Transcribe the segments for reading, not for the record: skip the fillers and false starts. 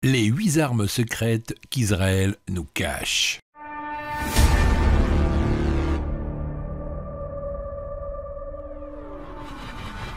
Les 8 armes secrètes qu'Israël nous cache.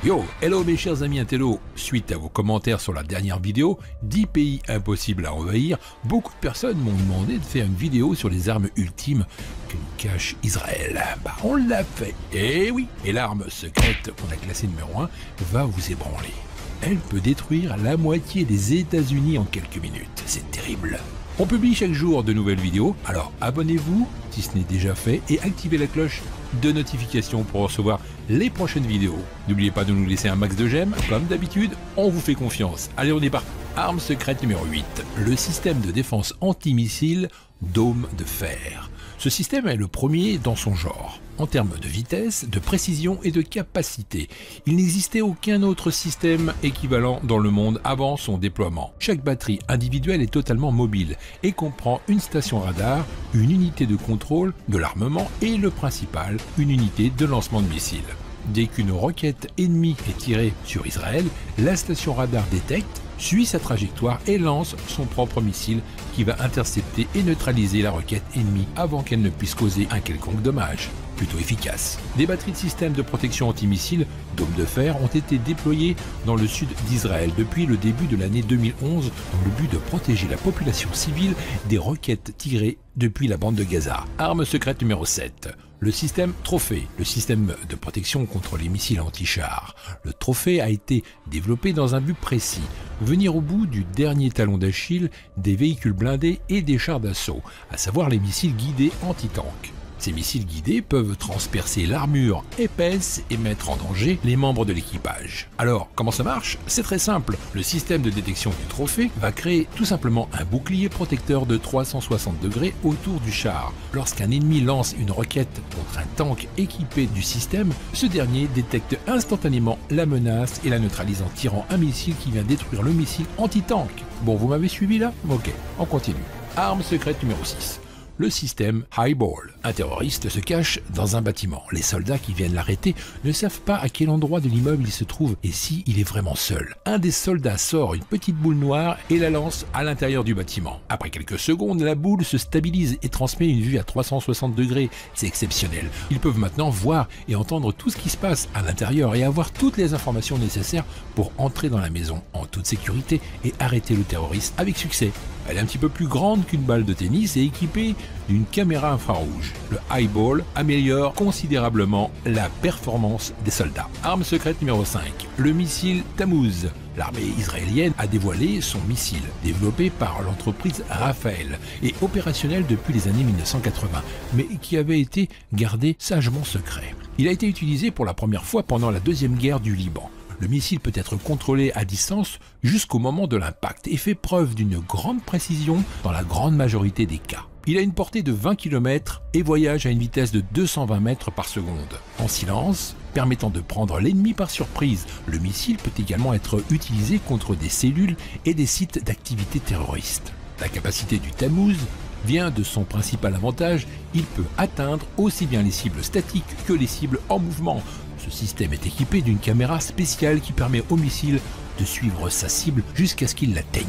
Yo, hello mes chers amis intello, suite à vos commentaires sur la dernière vidéo, 10 pays impossibles à envahir, beaucoup de personnes m'ont demandé de faire une vidéo sur les armes ultimes que nous cache Israël. Bah on l'a fait, et oui, et l'arme secrète qu'on a classée numéro 1 va vous ébranler. Elle peut détruire la moitié des États-Unis en quelques minutes, c'est terrible. On publie chaque jour de nouvelles vidéos, alors abonnez-vous si ce n'est déjà fait et activez la cloche de notification pour recevoir les prochaines vidéos. N'oubliez pas de nous laisser un max de j'aime, comme d'habitude, on vous fait confiance. Allez, on est parti. Arme secrète numéro 8, le système de défense antimissile Dôme de fer. Ce système est le premier dans son genre. En termes de vitesse, de précision et de capacité, il n'existait aucun autre système équivalent dans le monde avant son déploiement. Chaque batterie individuelle est totalement mobile et comprend une station radar, une unité de contrôle de l'armement et le principal, une unité de lancement de missiles. Dès qu'une roquette ennemie est tirée sur Israël, la station radar détecte, suit sa trajectoire et lance son propre missile qui va intercepter et neutraliser la roquette ennemie avant qu'elle ne puisse causer un quelconque dommage. Plutôt efficace. Des batteries de système de protection antimissile Dôme de fer ont été déployées dans le sud d'Israël depuis le début de l'année 2011 dans le but de protéger la population civile des roquettes tirées depuis la bande de Gaza. Arme secrète numéro 7. Le système Trophée, le système de protection contre les missiles anti-chars. Le Trophée a été développé dans un but précis, venir au bout du dernier talon d'Achille des véhicules blindés et des chars d'assaut, à savoir les missiles guidés anti-tank. Ces missiles guidés peuvent transpercer l'armure épaisse et mettre en danger les membres de l'équipage. Alors, comment ça marche? C'est très simple. Le système de détection du Trophée va créer tout simplement un bouclier protecteur de 360 degrés autour du char. Lorsqu'un ennemi lance une roquette contre un tank équipé du système, ce dernier détecte instantanément la menace et la neutralise en tirant un missile qui vient détruire le missile anti-tank. Bon, vous m'avez suivi là? Ok, on continue. Arme secrète numéro 6. Le système Highball. Un terroriste se cache dans un bâtiment. Les soldats qui viennent l'arrêter ne savent pas à quel endroit de l'immeuble il se trouve et si il est vraiment seul. Un des soldats sort une petite boule noire et la lance à l'intérieur du bâtiment. Après quelques secondes, la boule se stabilise et transmet une vue à 360 degrés. C'est exceptionnel. Ils peuvent maintenant voir et entendre tout ce qui se passe à l'intérieur et avoir toutes les informations nécessaires pour entrer dans la maison en toute sécurité et arrêter le terroriste avec succès. Elle est un petit peu plus grande qu'une balle de tennis et équipée d'une caméra infrarouge. Le Highball améliore considérablement la performance des soldats. Arme secrète numéro 5. Le missile Tammuz. L'armée israélienne a dévoilé son missile, développé par l'entreprise Rafael et opérationnel depuis les années 1980, mais qui avait été gardé sagement secret. Il a été utilisé pour la première fois pendant la deuxième guerre du Liban. Le missile peut être contrôlé à distance jusqu'au moment de l'impact et fait preuve d'une grande précision dans la grande majorité des cas. Il a une portée de 20 km et voyage à une vitesse de 220 mètres par seconde. En silence, permettant de prendre l'ennemi par surprise, le missile peut également être utilisé contre des cellules et des sites d'activité terroristes. La capacité du Tammuz vient de son principal avantage, il peut atteindre aussi bien les cibles statiques que les cibles en mouvement. Ce système est équipé d'une caméra spéciale qui permet au missile de suivre sa cible jusqu'à ce qu'il l'atteigne.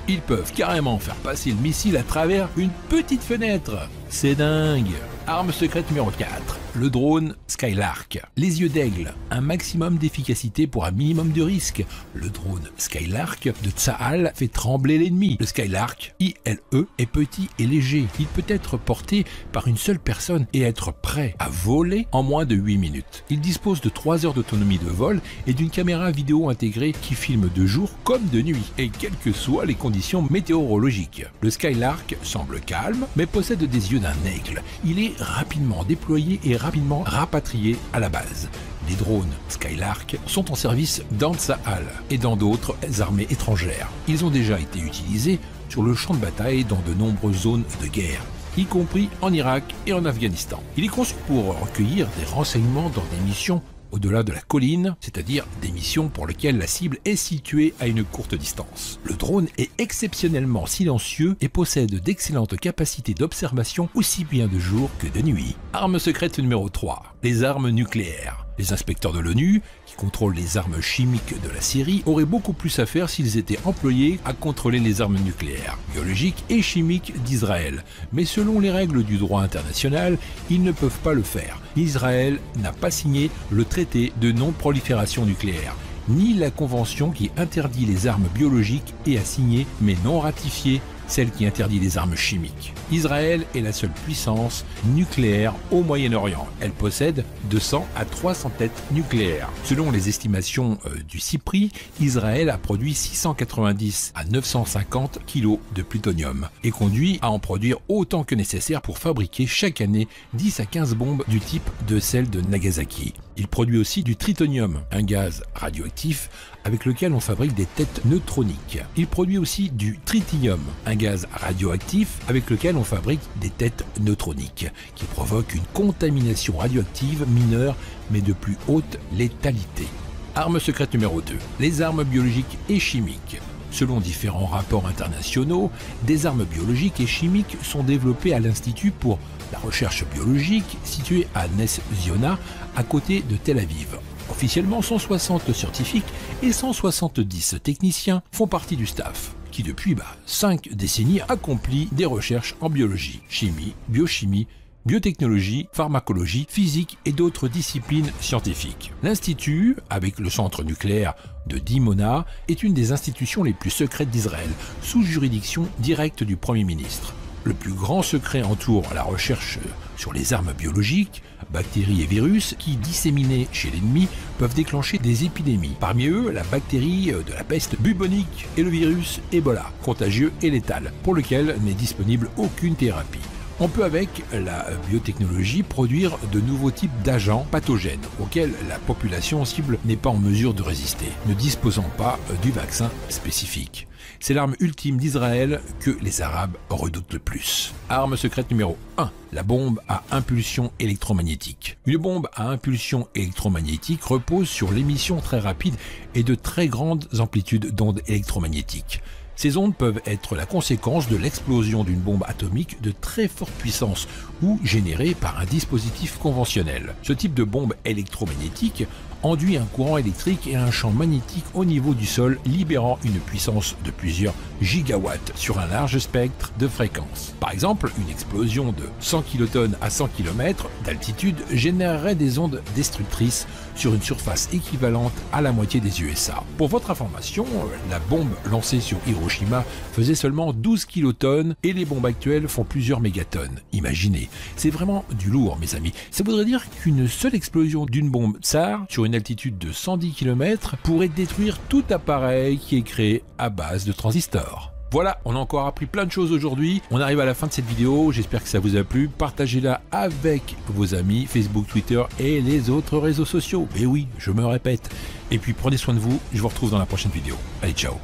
Ils peuvent carrément faire passer le missile à travers une petite fenêtre. C'est dingue. Arme secrète numéro 4. Le drone Skylark. Les yeux d'aigle, un maximum d'efficacité pour un minimum de risque. Le drone Skylark de Tsahal fait trembler l'ennemi. Le Skylark, ILE, est petit et léger. Il peut être porté par une seule personne et être prêt à voler en moins de 8 minutes. Il dispose de 3 heures d'autonomie de vol et d'une caméra vidéo intégrée qui filme de jour comme de nuit, et quelles que soient les conditions météorologiques. Le Skylark semble calme, mais possède des yeux d'un aigle. Il est rapidement déployé et rapidement rapatrié à la base. Les drones Skylark sont en service dans Tsahal et dans d'autres armées étrangères. Ils ont déjà été utilisés sur le champ de bataille dans de nombreuses zones de guerre, y compris en Irak et en Afghanistan. Il est conçu pour recueillir des renseignements dans des missions au-delà de la colline, c'est-à-dire des missions pour lesquelles la cible est située à une courte distance. Le drone est exceptionnellement silencieux et possède d'excellentes capacités d'observation aussi bien de jour que de nuit. Arme secrète numéro 3. Les armes nucléaires. Les inspecteurs de l'ONU, qui contrôlent les armes chimiques de la Syrie auraient beaucoup plus à faire s'ils étaient employés à contrôler les armes nucléaires, biologiques et chimiques d'Israël. Mais selon les règles du droit international, ils ne peuvent pas le faire. Israël n'a pas signé le traité de non-prolifération nucléaire, ni la convention qui interdit les armes biologiques et a signé mais non ratifié celle qui interdit les armes chimiques. Israël est la seule puissance nucléaire au Moyen-Orient. Elle possède 200 à 300 têtes nucléaires. Selon les estimations du CIPRI, Israël a produit 690 à 950 kg de plutonium et conduit à en produire autant que nécessaire pour fabriquer chaque année 10 à 15 bombes du type de celle de Nagasaki. Il produit aussi du tritonium, un gaz radioactif avec lequel on fabrique des têtes neutroniques. Il produit aussi du tritium, un gaz radioactif avec lequel on fabrique des têtes neutroniques, qui provoquent une contamination radioactive mineure mais de plus haute létalité. Arme secrète numéro 2. Les armes biologiques et chimiques. Selon différents rapports internationaux, des armes biologiques et chimiques sont développées à l'Institut pour la recherche biologique situé à Ness Ziona, à côté de Tel Aviv. Officiellement, 160 scientifiques et 170 techniciens font partie du staff, qui depuis 5 décennies accomplit des recherches en biologie, chimie, biochimie, biotechnologie, pharmacologie, physique et d'autres disciplines scientifiques. L'Institut, avec le centre nucléaire de Dimona, est une des institutions les plus secrètes d'Israël, sous juridiction directe du Premier ministre. Le plus grand secret entoure la recherche sur les armes biologiques, bactéries et virus qui, disséminés chez l'ennemi, peuvent déclencher des épidémies. Parmi eux, la bactérie de la peste bubonique et le virus Ebola, contagieux et létal, pour lequel n'est disponible aucune thérapie. On peut avec la biotechnologie produire de nouveaux types d'agents pathogènes auxquels la population cible n'est pas en mesure de résister, ne disposant pas du vaccin spécifique. C'est l'arme ultime d'Israël que les Arabes redoutent le plus. Arme secrète numéro 1. La bombe à impulsion électromagnétique. Une bombe à impulsion électromagnétique repose sur l'émission très rapide et de très grandes amplitudes d'ondes électromagnétiques. Ces ondes peuvent être la conséquence de l'explosion d'une bombe atomique de très forte puissance ou générée par un dispositif conventionnel. Ce type de bombe électromagnétique enduit un courant électrique et un champ magnétique au niveau du sol, libérant une puissance de plusieurs gigawatts sur un large spectre de fréquences. Par exemple, une explosion de 100 kilotonnes à 100 km d'altitude générerait des ondes destructrices sur une surface équivalente à la moitié des USA. Pour votre information, la bombe lancée sur Hiroshima faisait seulement 12 kilotonnes et les bombes actuelles font plusieurs mégatonnes. Imaginez, c'est vraiment du lourd, mes amis. Ça voudrait dire qu'une seule explosion d'une bombe tsar sur une altitude de 110 km pourrait détruire tout appareil qui est créé à base de transistors. Voilà, on a encore appris plein de choses aujourd'hui. On arrive à la fin de cette vidéo, j'espère que ça vous a plu. Partagez-la avec vos amis, Facebook, Twitter et les autres réseaux sociaux. Et oui, je me répète. Et puis prenez soin de vous, je vous retrouve dans la prochaine vidéo. Allez, ciao!